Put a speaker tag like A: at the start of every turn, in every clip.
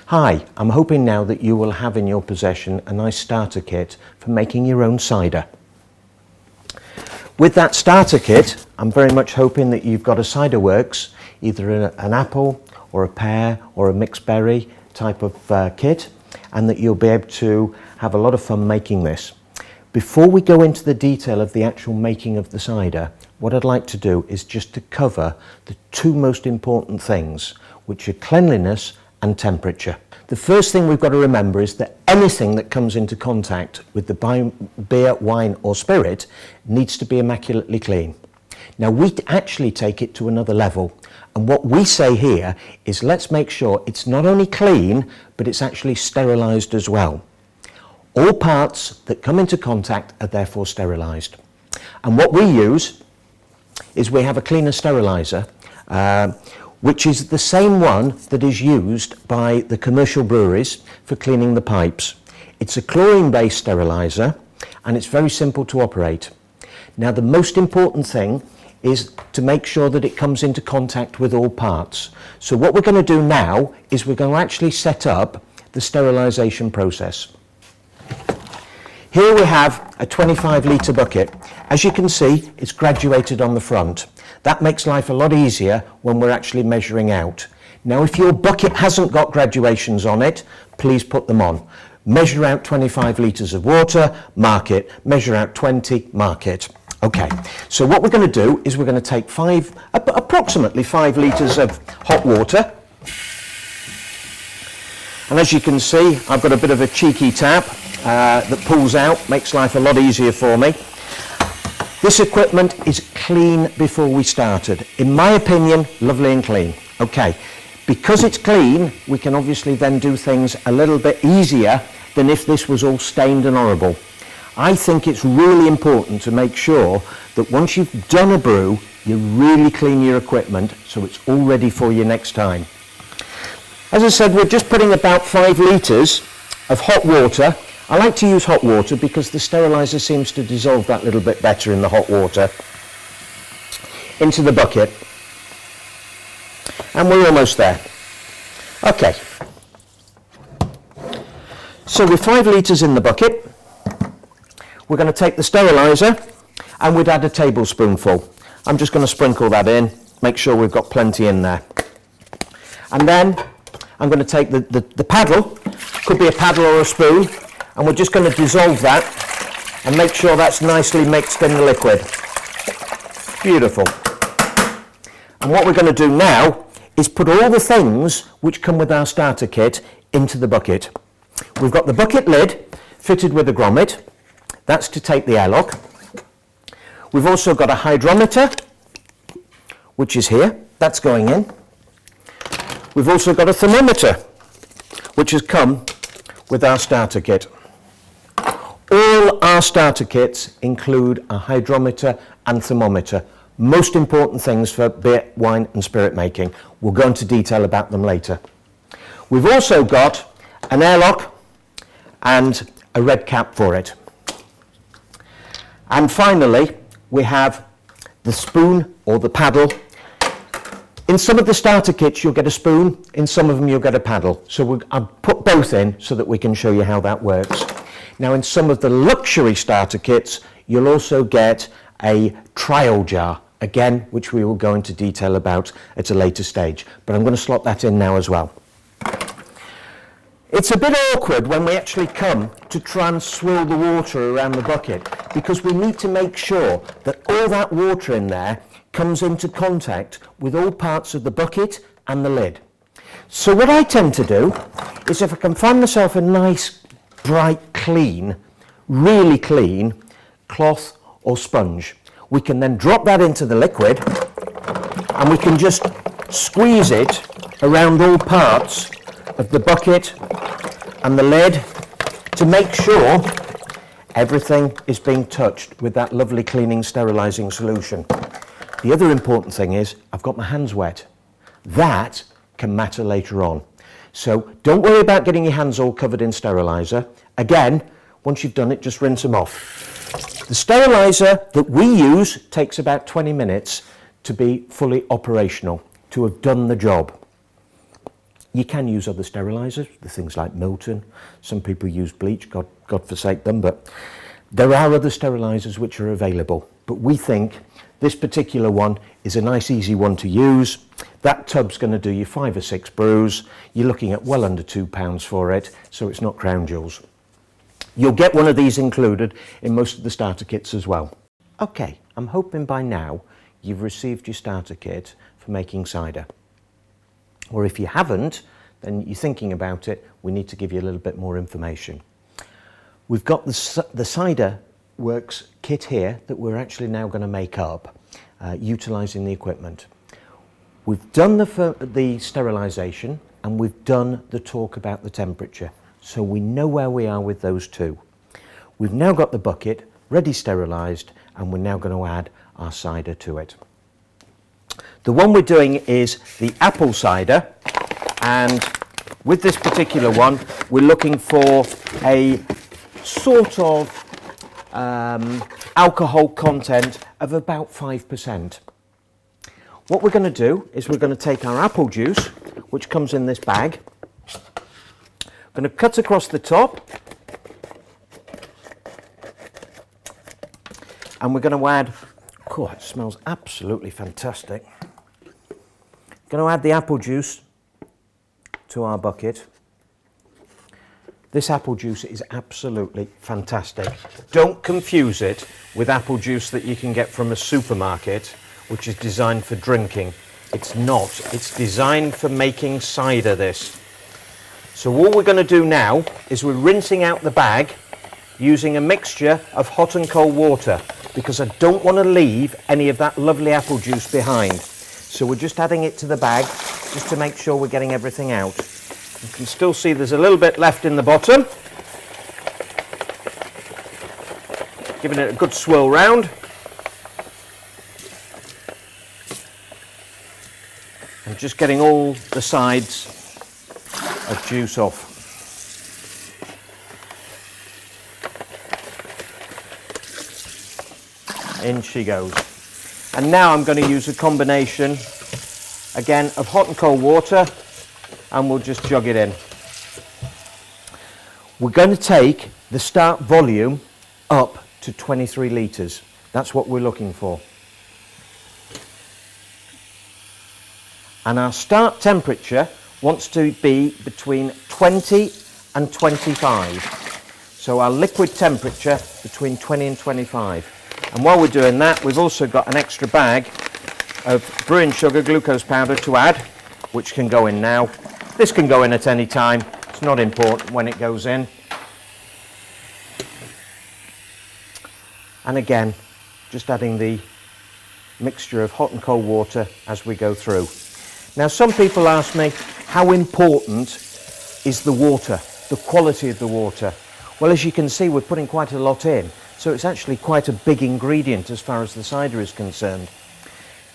A: Hi, I'm hoping now that you will have in your possession a nice starter kit for making your own cider. With that starter kit, I'm very much hoping that you've got a cider works, either an apple or a pear or a mixed berry type of kit, and that you'll be able to have a lot of fun making this. Before we go into the detail of the actual making of the cider, what I'd like to do is just to cover the two most important things, which are cleanliness and temperature. The first thing we've got to remember is that anything that comes into contact with the beer, wine or spirit needs to be immaculately clean. Now we actually take it to another level, and what we say here is let's make sure it's not only clean but it's actually sterilised as well. All parts that come into contact are therefore sterilised, and what we use is we have a cleaner steriliser which is the same one that is used by the commercial breweries for cleaning the pipes. It's a chlorine-based steriliser and it's very simple to operate. Now the most important thing is to make sure that it comes into contact with all parts. So what we're going to do now is we're going to actually set up the sterilisation process. Here we have a 25 litre bucket. As you can see, it's graduated on the front. That makes life a lot easier when we're actually measuring out. Now if your bucket hasn't got graduations on it, please put them on. Measure out 25 litres of water, mark it. Measure out 20, mark it. Okay, so what we're going to do is we're going to take approximately 5 litres of hot water. And as you can see, I've got a bit of a cheeky tap that pulls out, makes life a lot easier for me. This equipment is clean before we started. In my opinion, lovely and clean. Okay, because it's clean, we can obviously then do things a little bit easier than if this was all stained and horrible. I think it's really important to make sure that once you've done a brew, you really clean your equipment so it's all ready for you next time. As I said, we're just putting about 5 litres of hot water. I like to use hot water because the steriliser seems to dissolve that little bit better in the hot water, into the bucket. And we're almost there. Okay. So with 5 litres in the bucket, we're going to take the steriliser and we'd add a tablespoonful. I'm just going to sprinkle that in, make sure we've got plenty in there. And then I'm going to take the paddle, could be a paddle or a spoon, and we're just going to dissolve that and make sure that's nicely mixed in the liquid. Beautiful. And what we're going to do now is put all the things which come with our starter kit into the bucket. We've got the bucket lid fitted with a grommet. That's to take the airlock. We've also got a hydrometer, which is here. That's going in. We've also got a thermometer, which has come with our starter kit. All our starter kits include a hydrometer and thermometer. Most important things for beer, wine and spirit making. We'll go into detail about them later. We've also got an airlock and a red cap for it. And finally, we have the spoon or the paddle. In some of the starter kits you'll get a spoon, in some of them you'll get a paddle. So I've put both in so that we can show you how that works. Now in some of the luxury starter kits you'll also get a trial jar, again which we will go into detail about at a later stage, but I'm going to slot that in now as well. It's a bit awkward when we actually come to try and swirl the water around the bucket because we need to make sure that all that water in there comes into contact with all parts of the bucket and the lid. So what I tend to do is if I can find myself a nice, bright, clean, really clean cloth or sponge, we can then drop that into the liquid and we can just squeeze it around all parts of the bucket and the lid to make sure everything is being touched with that lovely cleaning, sterilising solution. The other important thing is I've got my hands wet. That can matter later on. So don't worry about getting your hands all covered in steriliser. Again, once you've done it, just rinse them off. The steriliser that we use takes about 20 minutes to be fully operational, to have done the job. You can use other sterilisers, the things like Milton. Some people use bleach, God forsake them, but there are other sterilisers which are available. But we think this particular one is a nice easy one to use. That tub's going to do you 5 or 6 brews. You're looking at well under £2 for it, so it's not crown jewels. You'll get one of these included in most of the starter kits as well. Okay, I'm hoping by now you've received your starter kit for making cider. Or if you haven't, then you're thinking about it, we need to give you a little bit more information. We've got the Cider Works kit here that we're actually now going to make up, utilising the equipment. We've done the sterilisation and we've done the talk about the temperature, so we know where we are with those two. We've now got the bucket ready sterilised and we're now going to add our cider to it. The one we're doing is the apple cider, and with this particular one we're looking for a sort of alcohol content of about 5%. What we're going to do is we're going to take our apple juice, which comes in this bag, going to cut across the top, and we're going to add, oh, it smells absolutely fantastic. Going to add the apple juice to our bucket. This apple juice is absolutely fantastic. Don't confuse it with apple juice that you can get from a supermarket, which is designed for drinking. It's not. It's designed for making cider, this. So what we're going to do now is we're rinsing out the bag using a mixture of hot and cold water, because I don't want to leave any of that lovely apple juice behind. So we're just adding it to the bag just to make sure we're getting everything out. You can still see there's a little bit left in the bottom. Giving it a good swirl round. And just getting all the sides of juice off. In she goes. And now I'm going to use a combination again of hot and cold water, and we'll just jug it in. We're going to take the start volume up to 23 litres. That's what we're looking for. And our start temperature wants to be between 20 and 25. So our liquid temperature between 20 and 25. And while we're doing that, we've also got an extra bag of brewing sugar, glucose powder to add, which can go in now. This can go in at any time. It's not important when it goes in. And again, just adding the mixture of hot and cold water as we go through. Now, some people ask me, how important is the water, the quality of the water? Well, as you can see, we're putting quite a lot in. So it's actually quite a big ingredient as far as the cider is concerned.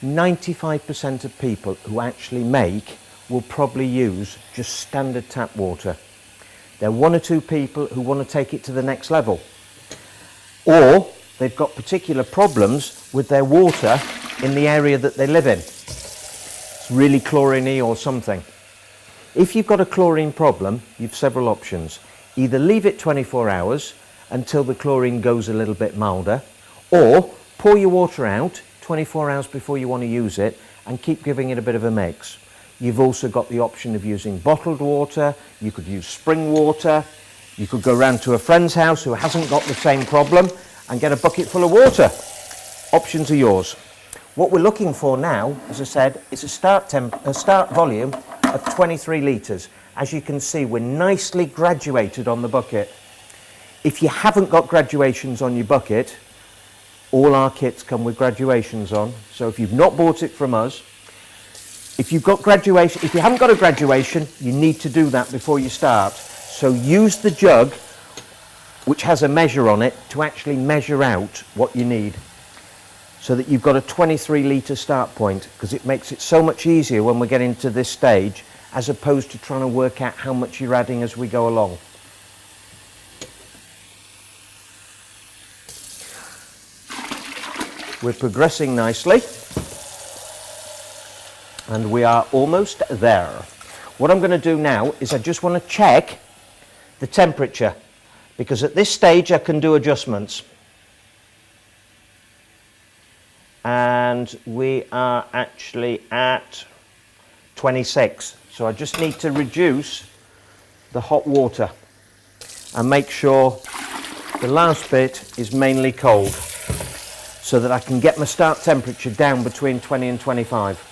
A: 95% of people who actually make will probably use just standard tap water. There are 1 or 2 people who want to take it to the next level. Or they've got particular problems with their water in the area that they live in. It's really chlorine-y or something. If you've got a chlorine problem, you've several options. Either leave it 24 hours until the chlorine goes a little bit milder, or pour your water out 24 hours before you want to use it and keep giving it a bit of a mix. You've also got the option of using bottled water. You could use spring water. You could go round to a friend's house who hasn't got the same problem and get a bucket full of water. Options are yours. What we're looking for now, as I said, is a start volume of 23 litres. As you can see, we're nicely graduated on the bucket. If you haven't got graduations on your bucket, all our kits come with graduations on. So if you've not bought it from us, if you haven't got a graduation, you need to do that before you start. So use the jug, which has a measure on it, to actually measure out what you need, so that you've got a 23 litre start point, because it makes it so much easier when we get into this stage, as opposed to trying to work out how much you're adding as we go along. We're progressing nicely, and we are almost there. What I'm going to do now is I just want to check the temperature, because at this stage I can do adjustments. And we are actually at 26. So I just need to reduce the hot water and make sure the last bit is mainly cold, so that I can get my start temperature down between 20 and 25.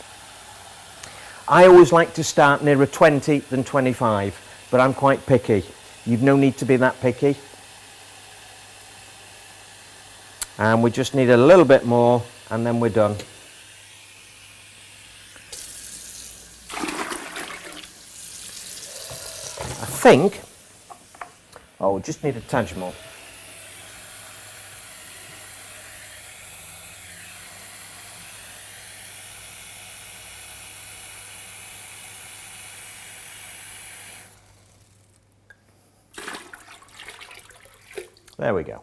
A: I always like to start nearer 20 than 25, but I'm quite picky. You've no need to be that picky. And we just need a little bit more and then we're done. I think, oh, we just need a touch more. There we go.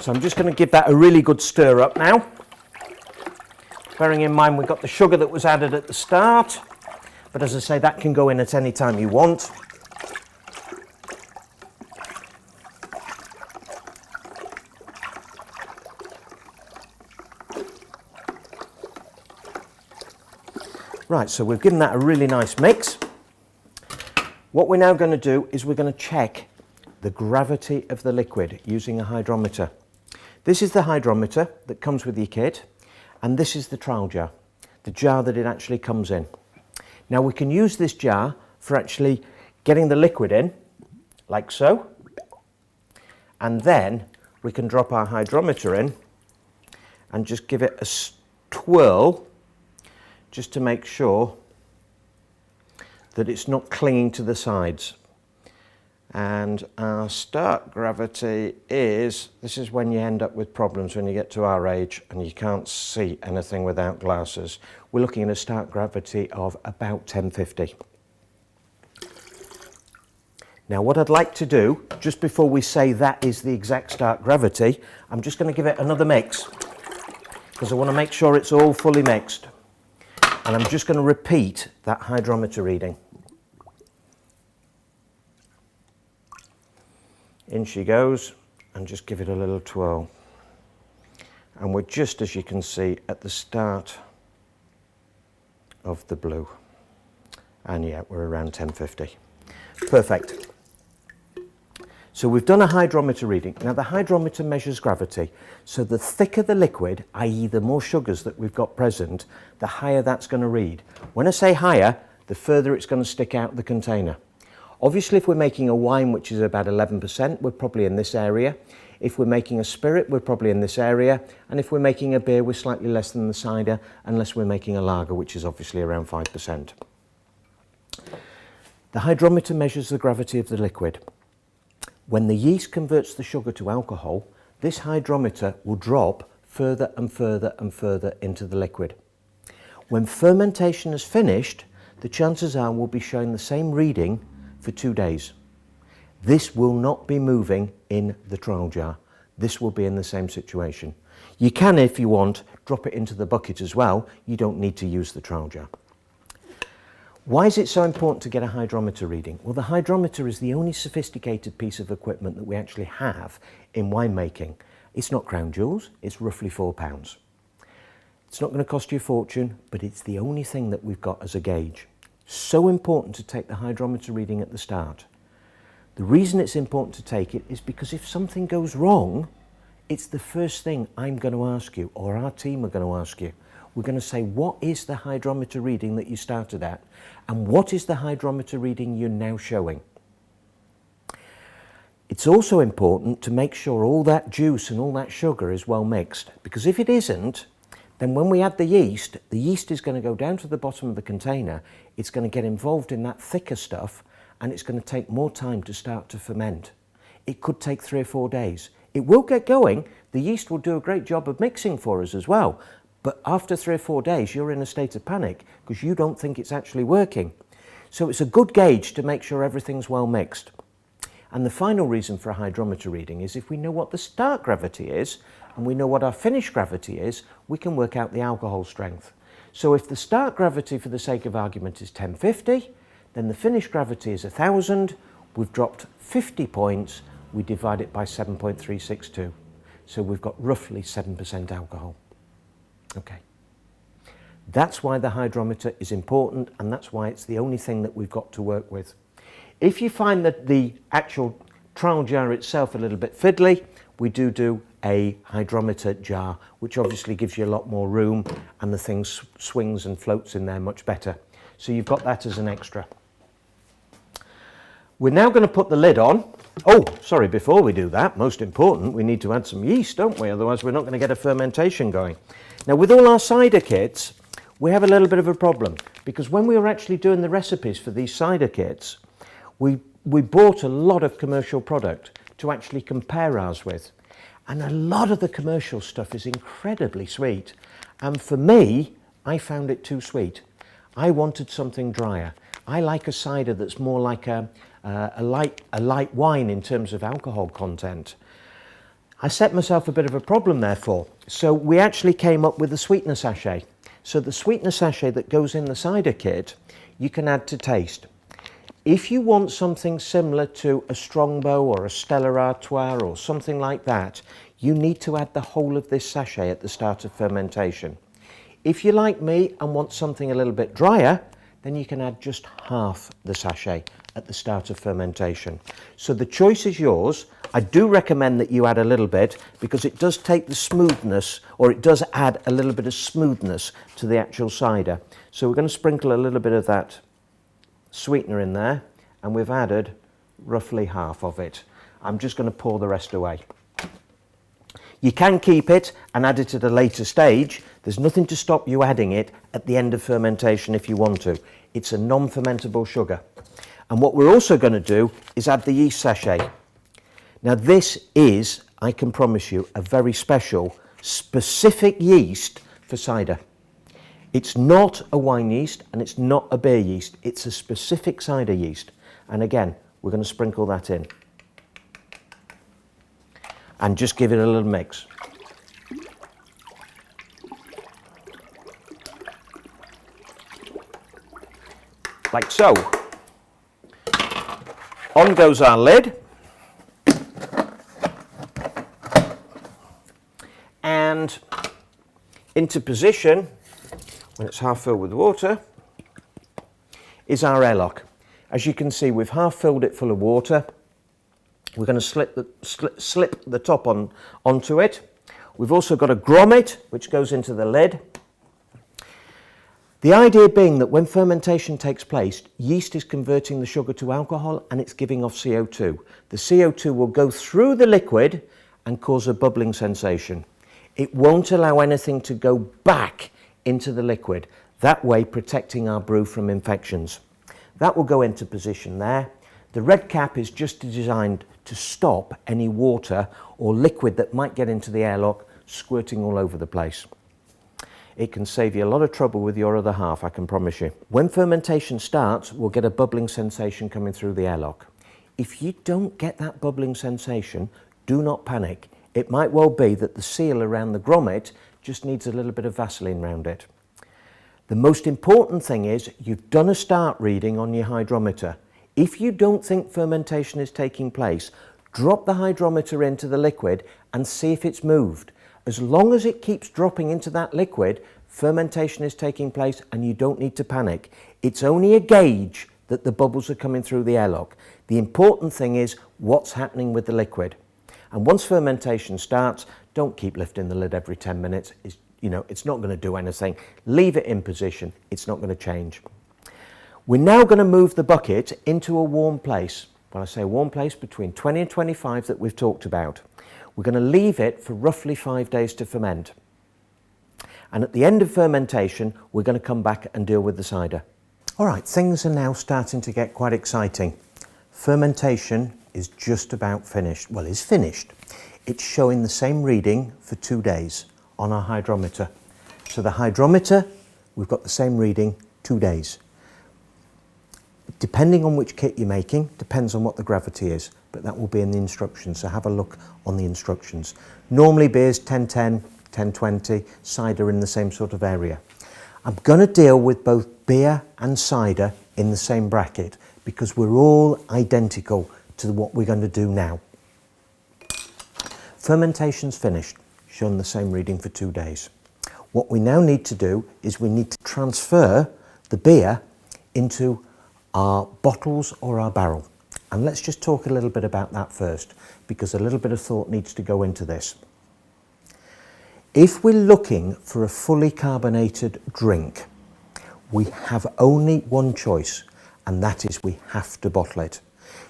A: So I'm just going to give that a really good stir up now. Bearing in mind we've got the sugar that was added at the start, but as I say, that can go in at any time you want. Right, so we've given that a really nice mix. What we're now going to do is we're going to check the gravity of the liquid using a hydrometer. This is the hydrometer that comes with your kit, and this is the trial jar, the jar that it actually comes in. Now we can use this jar for actually getting the liquid in, like so, and then we can drop our hydrometer in and just give it a twirl, just to make sure that it's not clinging to the sides. And our start gravity is, this is when you end up with problems when you get to our age and you can't see anything without glasses. We're looking at a start gravity of about 1050. Now what I'd like to do, just before we say that is the exact start gravity, I'm just going to give it another mix, because I want to make sure it's all fully mixed. And I'm just going to repeat that hydrometer reading. In she goes, and just give it a little twirl. And we're just, as you can see, at the start of the blue. And yeah, we're around 1050. Perfect. So we've done a hydrometer reading. Now the hydrometer measures gravity. So the thicker the liquid, i.e. the more sugars that we've got present, the higher that's going to read. When I say higher, the further it's going to stick out of the container. Obviously, if we're making a wine, which is about 11%, we're probably in this area. If we're making a spirit, we're probably in this area. And if we're making a beer, we're slightly less than the cider, unless we're making a lager, which is obviously around 5%. The hydrometer measures the gravity of the liquid. When the yeast converts the sugar to alcohol, this hydrometer will drop further and further and further into the liquid. When fermentation is finished, the chances are we'll be showing the same reading for 2 days. This will not be moving in the trial jar. This will be in the same situation. You can, if you want, drop it into the bucket as well. You don't need to use the trial jar. Why is it so important to get a hydrometer reading? Well, the hydrometer is the only sophisticated piece of equipment that we actually have in winemaking. It's not crown jewels, it's roughly £4. It's not going to cost you a fortune, but it's the only thing that we've got as a gauge. So important to take the hydrometer reading at the start. The reason it's important to take it is because if something goes wrong, it's the first thing I'm going to ask you, or our team are going to ask you. We're going to say, what is the hydrometer reading that you started at? And what is the hydrometer reading you're now showing? It's also important to make sure all that juice and all that sugar is well mixed, because if it isn't, then when we add the yeast is going to go down to the bottom of the container, it's going to get involved in that thicker stuff, and it's going to take more time to start to ferment. It could take 3 or 4 days. It will get going. The yeast will do a great job of mixing for us as well. But after 3 or 4 days, you're in a state of panic because you don't think it's actually working. So it's a good gauge to make sure everything's well mixed. And the final reason for a hydrometer reading is if we know what the start gravity is and we know what our finish gravity is, we can work out the alcohol strength. So if the start gravity, for the sake of argument, is 1050, then the finish gravity is 1000. We've dropped 50 points. We divide it by 7.362. So we've got roughly 7% alcohol. Okay. That's why the hydrometer is important, and that's why it's the only thing that we've got to work with. If you find that the actual trial jar itself a little bit fiddly, we do a hydrometer jar, which obviously gives you a lot more room, and the thing swings and floats in there much better. So you've got that as an extra. We're now going to put the lid on. Oh, sorry, before we do that, most important, we need to add some yeast, don't we? Otherwise we're not going to get a fermentation going. Now, with all our cider kits, we have a little bit of a problem, because when we were actually doing the recipes for these cider kits, we bought a lot of commercial product to actually compare ours with. And a lot of the commercial stuff is incredibly sweet. And for me, I found it too sweet. I wanted something drier. I like a cider that's more like a light wine in terms of alcohol content. I set myself a bit of a problem therefore. So we actually came up with a sweetener sachet. So the sweetener sachet that goes in the cider kit, you can add to taste. If you want something similar to a Strongbow or a Stella Artois or something like that, you need to add the whole of this sachet at the start of fermentation. If you're like me and want something a little bit drier, then you can add just half the sachet at the start of fermentation. So the choice is yours. I do recommend that you add a little bit, because it does take the smoothness, or it does add a little bit of smoothness to the actual cider. So we're going to sprinkle a little bit of that sweetener in there, and we've added roughly half of it. I'm just going to pour the rest away. You can keep it and add it at a later stage. There's nothing to stop you adding it at the end of fermentation if you want to. It's a non-fermentable sugar. And what we're also going to do is add the yeast sachet. Now this is, I can promise you, a very special, specific yeast for cider. It's not a wine yeast and it's not a beer yeast. It's a specific cider yeast. And again, we're going to sprinkle that in. And just give it a little mix. Like so. On goes our lid. And into position, when it's half filled with water, is our airlock. As you can see, we've half filled it full of water. We're going to slip the top onto it. We've also got a grommet, which goes into the lid. The idea being that when fermentation takes place, yeast is converting the sugar to alcohol and it's giving off CO2. The CO2 will go through the liquid and cause a bubbling sensation. It won't allow anything to go back into the liquid, that way protecting our brew from infections. That will go into position there. The red cap is just designed to stop any water or liquid that might get into the airlock squirting all over the place. It can save you a lot of trouble with your other half, I can promise you. When fermentation starts, we'll get a bubbling sensation coming through the airlock. If you don't get that bubbling sensation, do not panic. It might well be that the seal around the grommet just needs a little bit of Vaseline around it. The most important thing is you've done a start reading on your hydrometer. If you don't think fermentation is taking place, drop the hydrometer into the liquid and see if it's moved. As long as it keeps dropping into that liquid, fermentation is taking place and you don't need to panic. It's only a gauge that the bubbles are coming through the airlock. The important thing is what's happening with the liquid. And once fermentation starts, don't keep lifting the lid every 10 minutes. It's not going to do anything. Leave it in position. It's not going to change. We're now going to move the bucket into a warm place. When I say a warm place, between 20 and 25 that we've talked about. We're going to leave it for roughly 5 days to ferment. And at the end of fermentation, we're going to come back and deal with the cider. All right, things are now starting to get quite exciting. Fermentation is just about finished. Well, it's finished. It's showing the same reading for 2 days on our hydrometer. So the hydrometer, we've got the same reading 2 days. Depending on which kit you're making, depends on what the gravity is, but that will be in the instructions, so have a look on the instructions. Normally beer's 1010, 1020, cider in the same sort of area. I'm going to deal with both beer and cider in the same bracket because we're all identical to what we're going to do now. Fermentation's finished, shown the same reading for 2 days. What we now need to do is we need to transfer the beer into our bottles or our barrel. And let's just talk a little bit about that first, because a little bit of thought needs to go into this. If we're looking for a fully carbonated drink, we have only one choice, and that is we have to bottle it.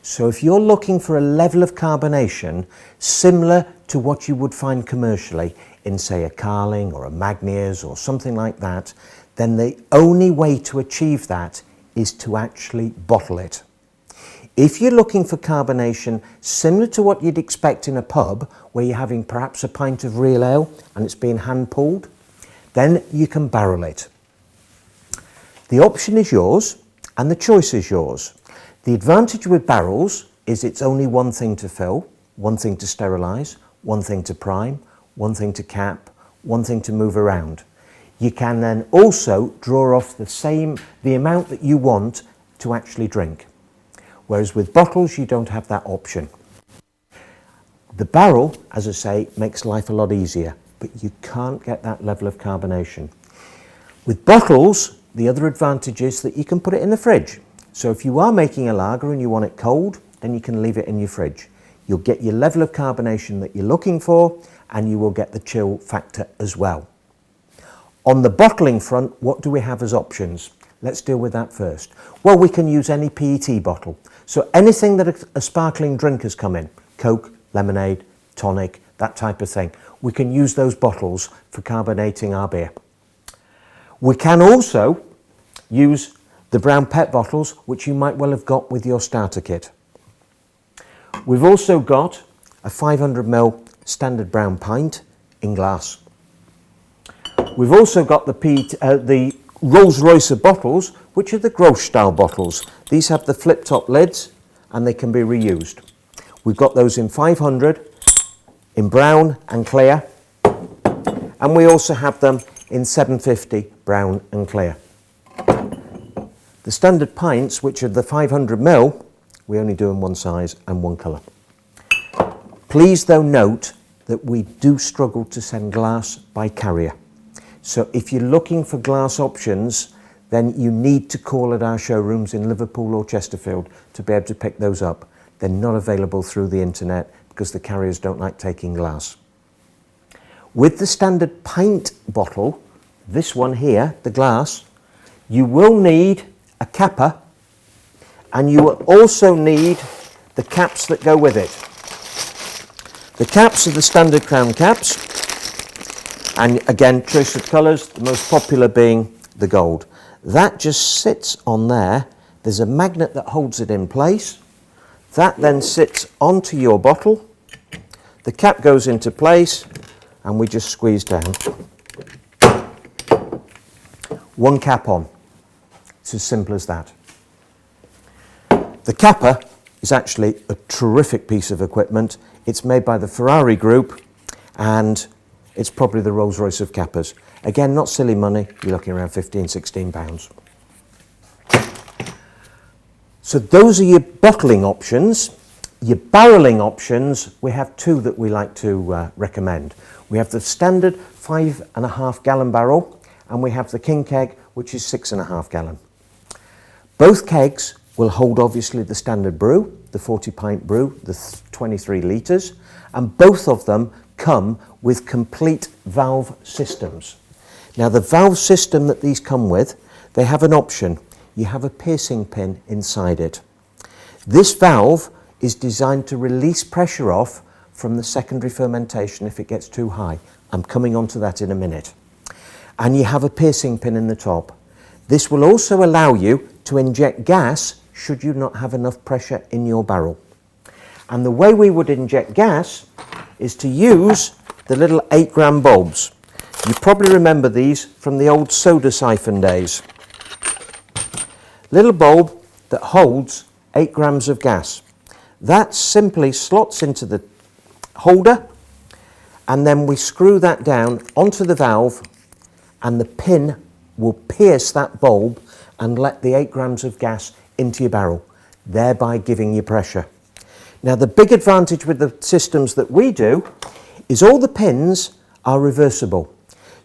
A: So if you're looking for a level of carbonation similar to what you would find commercially in, say, a Carling or a Magnier's or something like that, then the only way to achieve that is to actually bottle it. If you're looking for carbonation similar to what you'd expect in a pub, where you're having perhaps a pint of real ale and it's being hand pulled, then you can barrel it. The option is yours and the choice is yours. The advantage with barrels is it's only one thing to fill, one thing to sterilise, one thing to prime, one thing to cap, one thing to move around. You can then also draw off the amount that you want to actually drink. Whereas with bottles, you don't have that option. The barrel, as I say, makes life a lot easier, but you can't get that level of carbonation. With bottles, the other advantage is that you can put it in the fridge. So if you are making a lager and you want it cold, then you can leave it in your fridge. You'll get your level of carbonation that you're looking for, and you will get the chill factor as well. On the bottling front, what do we have as options? Let's deal with that first. Well, we can use any PET bottle. So anything that a sparkling drink has come in, Coke, lemonade, tonic, that type of thing, we can use those bottles for carbonating our beer. We can also use the brown PET bottles, which you might well have got with your starter kit. We've also got a 500ml standard brown pint in glass. We've also got the Rolls-Royce of bottles, which are the Grolsch style bottles. These have the flip top lids and they can be reused. We've got those in 500, in brown and clear, and we also have them in 750 brown and clear. The standard pints, which are the 500ml, we only do in one size and one colour. Please though note that we do struggle to send glass by carrier. So if you're looking for glass options, then you need to call at our showrooms in Liverpool or Chesterfield to be able to pick those up. They're not available through the internet because the carriers don't like taking glass. With the standard pint bottle, this one here, the glass, you will need a capper, and you will also need the caps that go with it. The caps are the standard crown caps, and again, choice of colours, the most popular being the gold. That just sits on there. There's a magnet that holds it in place. That then sits onto your bottle. The cap goes into place, and we just squeeze down. One cap on. It's as simple as that. The capper is actually a terrific piece of equipment. It's made by the Ferrari group, and it's probably the Rolls-Royce of cappers. Again, not silly money. You're looking around £15–16. So those are your bottling options. Your barrelling options, we have two that we like to recommend. We have the standard 5.5 gallon barrel, and we have the King keg, which is 6.5 gallon. Both kegs will hold obviously the standard brew, the 40 pint brew, the 23 litres, and both of them come with complete valve systems. Now the valve system that these come with, they have an option. You have a piercing pin inside it. This valve is designed to release pressure off from the secondary fermentation if it gets too high. I'm coming on to that in a minute. And you have a piercing pin in the top. This will also allow you to inject gas should you not have enough pressure in your barrel. And the way we would inject gas is to use the little 8-gram bulbs. You probably remember these from the old soda siphon days. Little bulb that holds 8 grams of gas. That simply slots into the holder, and then we screw that down onto the valve, and the pin will pierce that bulb and let the 8 grams of gas into your barrel, thereby giving you pressure. Now the big advantage with the systems that we do is all the pins are reversible,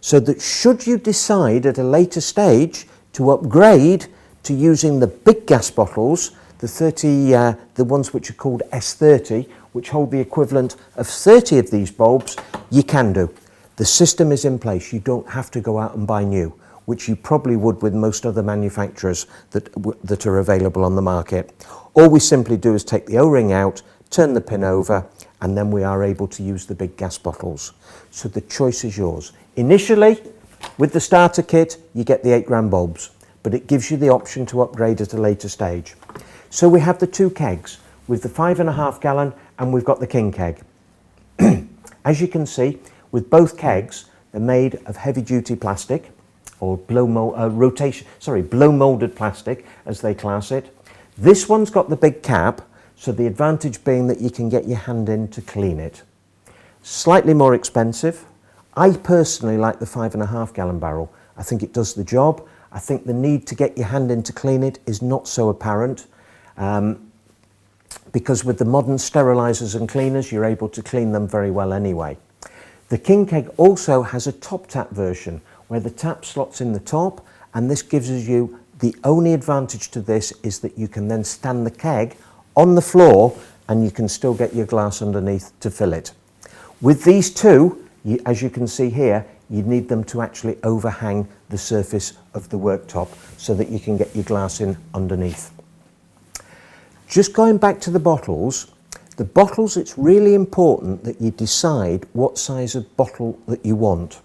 A: so that should you decide at a later stage to upgrade to using the big gas bottles, the ones which are called S30, which hold the equivalent of 30 of these bulbs, you can do. The system is in place. You don't have to go out and buy new, which you probably would with most other manufacturers that are available on the market. All we simply do is take the O-ring out, turn the pin over, and then we are able to use the big gas bottles. So the choice is yours. Initially, with the starter kit, you get the 8 gram bulbs, but it gives you the option to upgrade at a later stage. So we have the 2 kegs, with the 5.5 gallon, and we've got the king keg. As you can see, with both kegs, they're made of heavy duty plastic, or blow molded plastic, as they class it. This one's got the big cap, so the advantage being that you can get your hand in to clean it. Slightly more expensive. I personally like the 5.5 gallon barrel. I think it does the job. I think the need to get your hand in to clean it is not so apparent, because with the modern sterilizers and cleaners, you're able to clean them very well anyway. The king keg also has a top tap version where the tap slots in the top, and this gives you the only advantage to this is that you can then stand the keg on the floor and you can still get your glass underneath to fill it. With these two, as you can see here, you need them to actually overhang the surface of the worktop so that you can get your glass in underneath. Just going back to the bottles, it's really important that you decide what size of bottle that you want.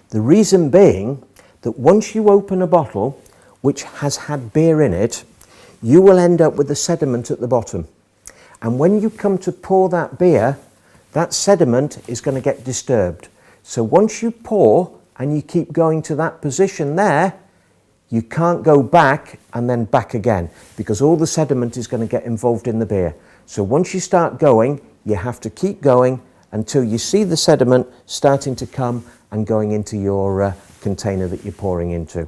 A: The reason being that once you open a bottle which has had beer in it, you will end up with the sediment at the bottom. And when you come to pour that beer, that sediment is going to get disturbed. So once you pour and you keep going to that position there, you can't go back and then back again, because all the sediment is going to get involved in the beer. So once you start going, you have to keep going until you see the sediment starting to come and going into your container that you're pouring into.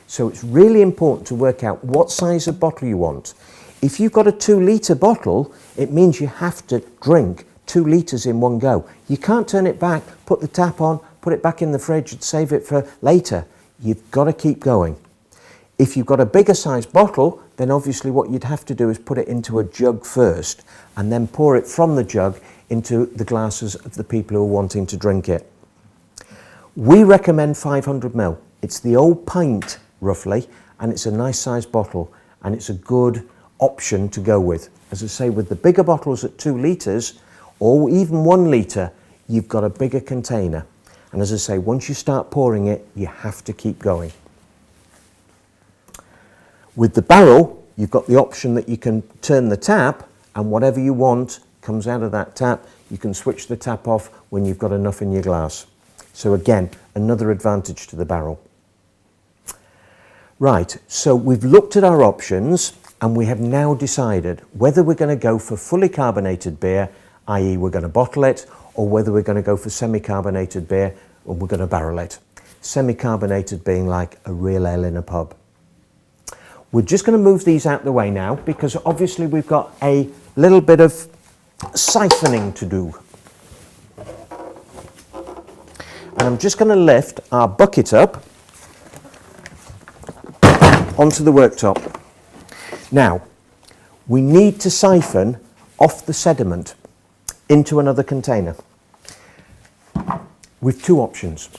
A: So it's really important to work out what size of bottle you want. If you've got a 2 litre bottle, it means you have to drink 2 litres in one go. You can't turn it back, put the tap on, put it back in the fridge and save it for later. You've got to keep going. If you've got a bigger size bottle, then obviously what you'd have to do is put it into a jug first and then pour it from the jug into the glasses of the people who are wanting to drink it. We recommend 500 ml. It's the old pint, roughly, and it's a nice size bottle, and it's a good option to go with. As I say, with the bigger bottles at 2 litres, or even 1 litre, you've got a bigger container. And as I say, once you start pouring it, you have to keep going. With the barrel, you've got the option that you can turn the tap, and whatever you want comes out of that tap. You can switch the tap off when you've got enough in your glass. So again, another advantage to the barrel. Right, so we've looked at our options and we have now decided whether we're going to go for fully carbonated beer, i.e. we're going to bottle it, or whether we're going to go for semi-carbonated beer and we're going to barrel it. Semi-carbonated being like a real ale in a pub. We're just going to move these out the way now because obviously we've got a little bit of siphoning to do. And I'm just going to lift our bucket up onto the worktop. Now, we need to siphon off the sediment into another container with 2 options.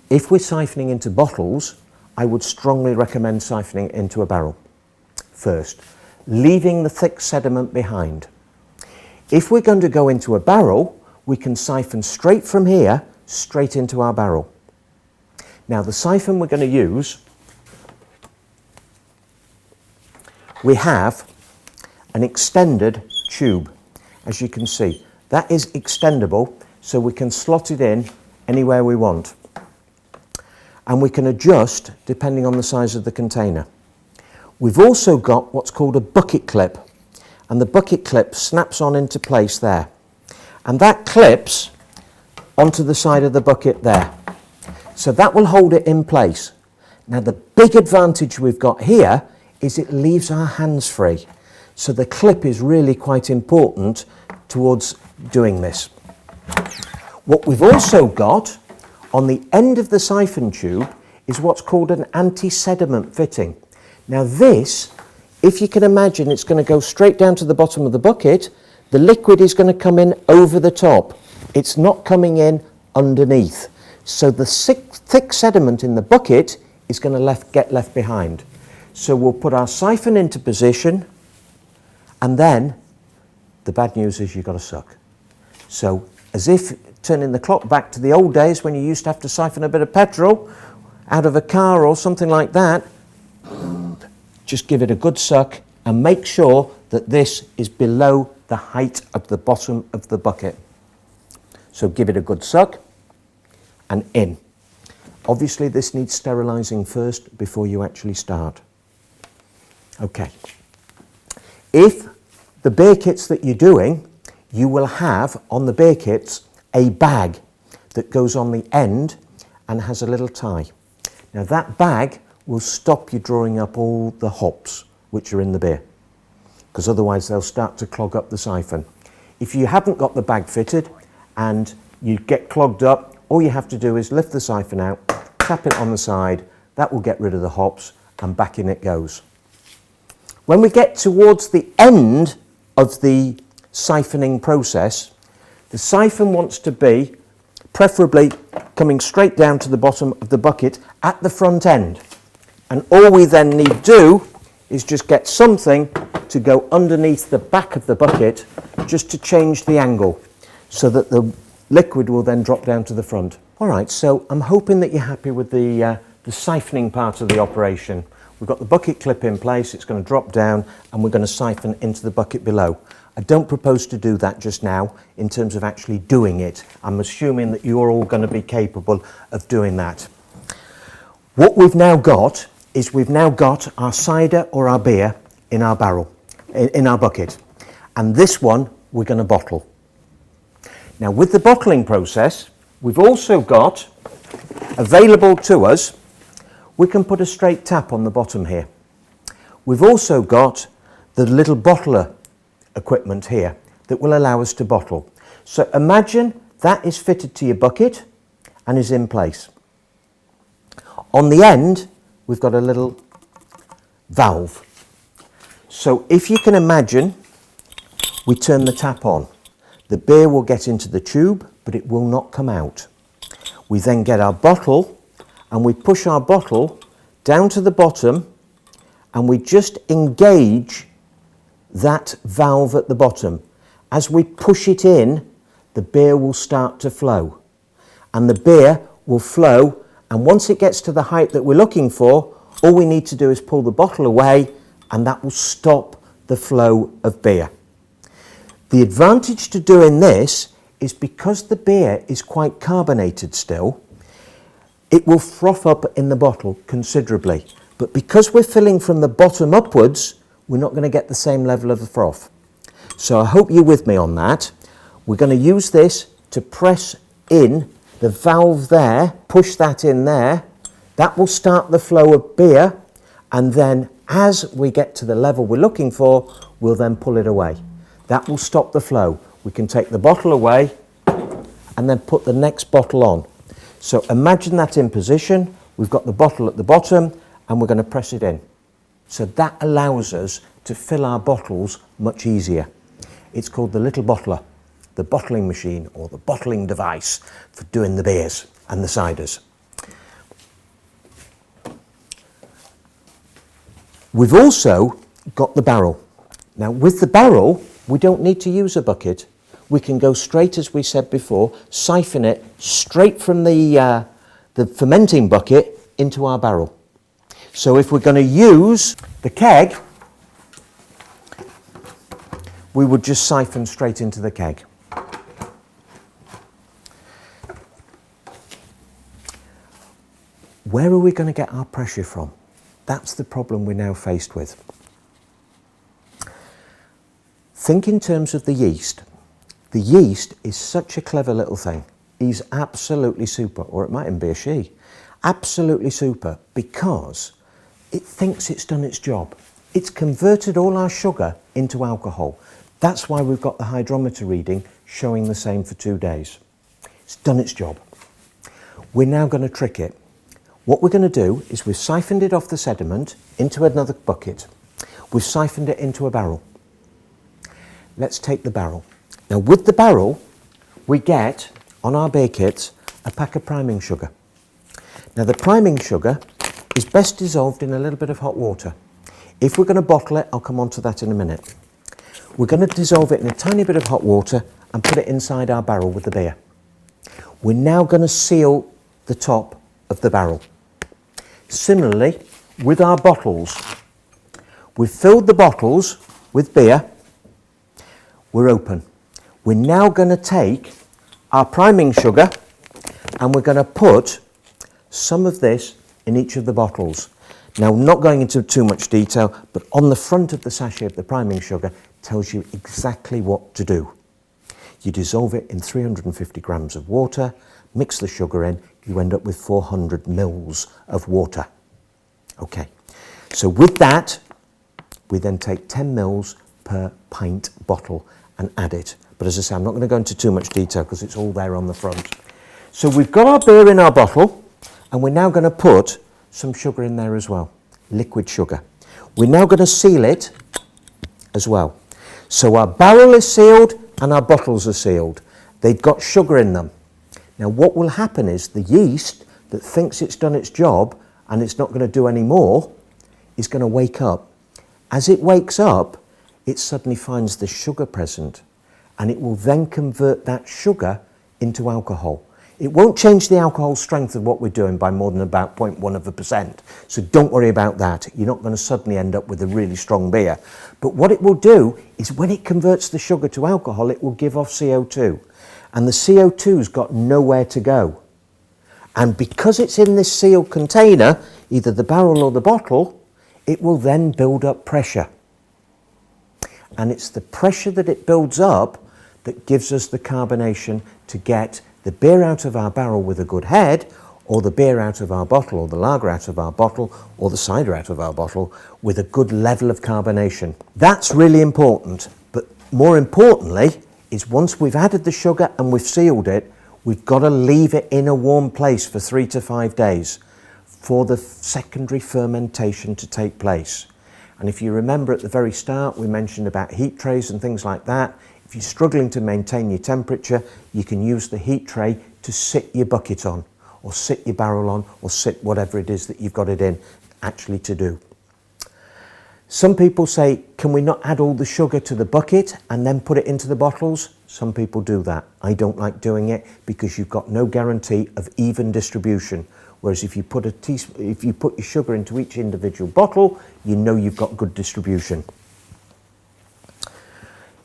A: If we're siphoning into bottles, I would strongly recommend siphoning into a barrel first, leaving the thick sediment behind. If we're going to go into a barrel, we can siphon straight from here, straight into our barrel. Now the siphon we're going to use, we have an extended tube. As you can see, that is extendable, so we can slot it in anywhere we want. And we can adjust depending on the size of the container. We've also got what's called a bucket clip, and the bucket clip snaps on into place there. And that clips onto the side of the bucket there. So that will hold it in place. Now the big advantage we've got here is it leaves our hands free. So the clip is really quite important towards doing this. What we've also got on the end of the siphon tube is what's called an anti-sediment fitting. Now this, if you can imagine, it's going to go straight down to the bottom of the bucket. The liquid is going to come in over the top. It's not coming in underneath. So the thick sediment in the bucket is going to get left behind. So we'll put our siphon into position, and then the bad news is you've got to suck. So as if turning the clock back to the old days when you used to have to siphon a bit of petrol out of a car or something like that, just give it a good suck and make sure that this is below the height of the bottom of the bucket. So give it a good suck and in. Obviously this needs sterilizing first before you actually start. Okay. If the beer kits that you're doing, you will have on the beer kits a bag that goes on the end and has a little tie. Now that bag will stop you drawing up all the hops which are in the beer, because otherwise they'll start to clog up the siphon. If you haven't got the bag fitted and you get clogged up, all you have to do is lift the siphon out, tap it on the side, that will get rid of the hops, and back in it goes. When we get towards the end of the siphoning process, the siphon wants to be preferably coming straight down to the bottom of the bucket at the front end. And all we then need to do is just get something to go underneath the back of the bucket just to change the angle so that the liquid will then drop down to the front. All right, so I'm hoping that you're happy with the siphoning part of the operation. We've got the bucket clip in place, it's going to drop down and we're going to siphon into the bucket below. I don't propose to do that just now in terms of actually doing it. I'm assuming that you're all going to be capable of doing that. What we've now got is we've now got our cider or our beer in our barrel, in our bucket. And this one we're going to bottle. Now with the bottling process, we've also got available to us, we can put a straight tap on the bottom here. We've also got the little bottler equipment here that will allow us to bottle. So imagine that is fitted to your bucket and is in place. On the end, we've got a little valve. So if you can imagine, we turn the tap on. The beer will get into the tube, but it will not come out. We then get our bottle and we push our bottle down to the bottom and we just engage that valve at the bottom. As we push it in, the beer will start to flow. And the beer will flow, and once it gets to the height that we're looking for, all we need to do is pull the bottle away and that will stop the flow of beer. The advantage to doing this is because the beer is quite carbonated still, it will froth up in the bottle considerably. But because we're filling from the bottom upwards, we're not going to get the same level of the froth. So I hope you're with me on that. We're going to use this to press in the valve there, push that in there. That will start the flow of beer, and then as we get to the level we're looking for, we'll then pull it away. That will stop the flow. We can take the bottle away and then put the next bottle on. So imagine that in position. We've got the bottle at the bottom and we're going to press it in. So that allows us to fill our bottles much easier. It's called the little bottler, the bottling machine or the bottling device for doing the beers and the ciders. We've also got the barrel. Now with the barrel, we don't need to use a bucket. We can go straight, as we said before, siphon it straight from the fermenting bucket into our barrel. So if we're going to use the keg, we would just siphon straight into the keg. Where are we going to get our pressure from? That's the problem we're now faced with. Think in terms of the yeast. The yeast is such a clever little thing. is absolutely super, or it might even be a she. Absolutely super, because it thinks it's done its job. It's converted all our sugar into alcohol. That's why we've got the hydrometer reading showing the same for 2 days. It's done its job. We're now going to trick it. What we're going to do is we've siphoned it off the sediment into another bucket. We've siphoned it into a barrel. Let's take the barrel. Now with the barrel, we get on our beer kits a pack of priming sugar. Now the priming sugar is best dissolved in a little bit of hot water. If we're going to bottle it, I'll come on to that in a minute. We're going to dissolve it in a tiny bit of hot water and put it inside our barrel with the beer. We're now going to seal the top of the barrel. Similarly, with our bottles, we've filled the bottles with beer. We're open. We're now going to take our priming sugar and we're going to put some of this in each of the bottles. Now, not going into too much detail, but on the front of the sachet of the priming sugar tells you exactly what to do. You dissolve it in 350 grams of water, mix the sugar in, you end up with 400 mils of water. Okay, so with that, we then take 10 mils per pint bottle and add it. But as I say, I'm not going to go into too much detail because it's all there on the front. So we've got our beer in our bottle, and we're now going to put some sugar in there as well, liquid sugar. We're now going to seal it as well. So our barrel is sealed and our bottles are sealed. They've got sugar in them. Now what will happen is the yeast that thinks it's done its job and it's not going to do any more is going to wake up. As it wakes up, it suddenly finds the sugar present, and it will then convert that sugar into alcohol. It won't change the alcohol strength of what we're doing by more than about 0.1%. So don't worry about that. You're not going to suddenly end up with a really strong beer. But what it will do is when it converts the sugar to alcohol, it will give off CO2. And the CO2's got nowhere to go. And because it's in this sealed container, either the barrel or the bottle, it will then build up pressure. And it's the pressure that it builds up that gives us the carbonation to get the beer out of our barrel with a good head, or the beer out of our bottle, or the lager out of our bottle, or the cider out of our bottle with a good level of carbonation. That's really important. But more importantly is once we've added the sugar and we've sealed it, we've got to leave it in a warm place for 3 to 5 days for the secondary fermentation to take place. And if you remember at the very start, we mentioned about heat trays and things like that. If you're struggling to maintain your temperature, you can use the heat tray to sit your bucket on, or sit your barrel on, or sit whatever it is that you've got it in actually to do. Some people say, can we not add all the sugar to the bucket and then put it into the bottles? Some people do that. I don't like doing it because you've got no guarantee of even distribution. Whereas if you put your sugar into each individual bottle, you know you've got good distribution.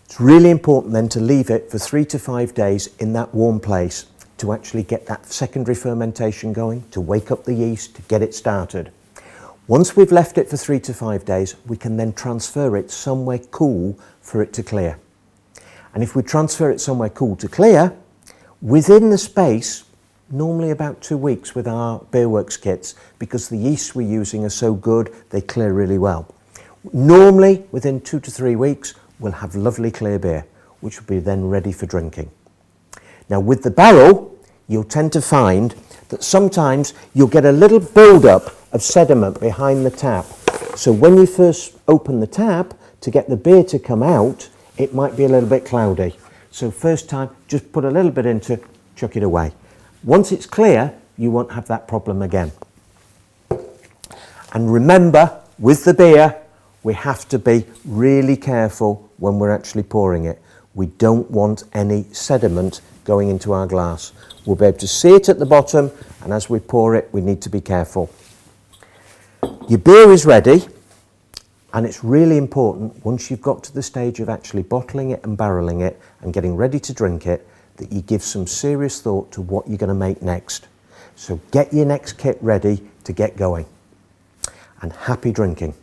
A: It's really important then to leave it for 3 to 5 days in that warm place to actually get that secondary fermentation going, to wake up the yeast, to get it started. Once we've left it for 3 to 5 days, we can then transfer it somewhere cool for it to clear. And if we transfer it somewhere cool to clear, within the space, normally about 2 weeks with our Beerworks kits, because the yeasts we're using are so good, they clear really well. Normally, within 2 to 3 weeks, we'll have lovely clear beer, which will be then ready for drinking. Now with the barrel, you'll tend to find that sometimes you'll get a little build-up of sediment behind the tap. So when you first open the tap to get the beer to come out, it might be a little bit cloudy. So first time, just put a little bit into, chuck it away. Once it's clear, you won't have that problem again. And remember, with the beer, we have to be really careful when we're actually pouring it. We don't want any sediment going into our glass. We'll be able to see it at the bottom, and as we pour it, we need to be careful. Your beer is ready, and it's really important, once you've got to the stage of actually bottling it and barreling it and getting ready to drink it, that you give some serious thought to what you're going to make next. So get your next kit ready to get going. And happy drinking.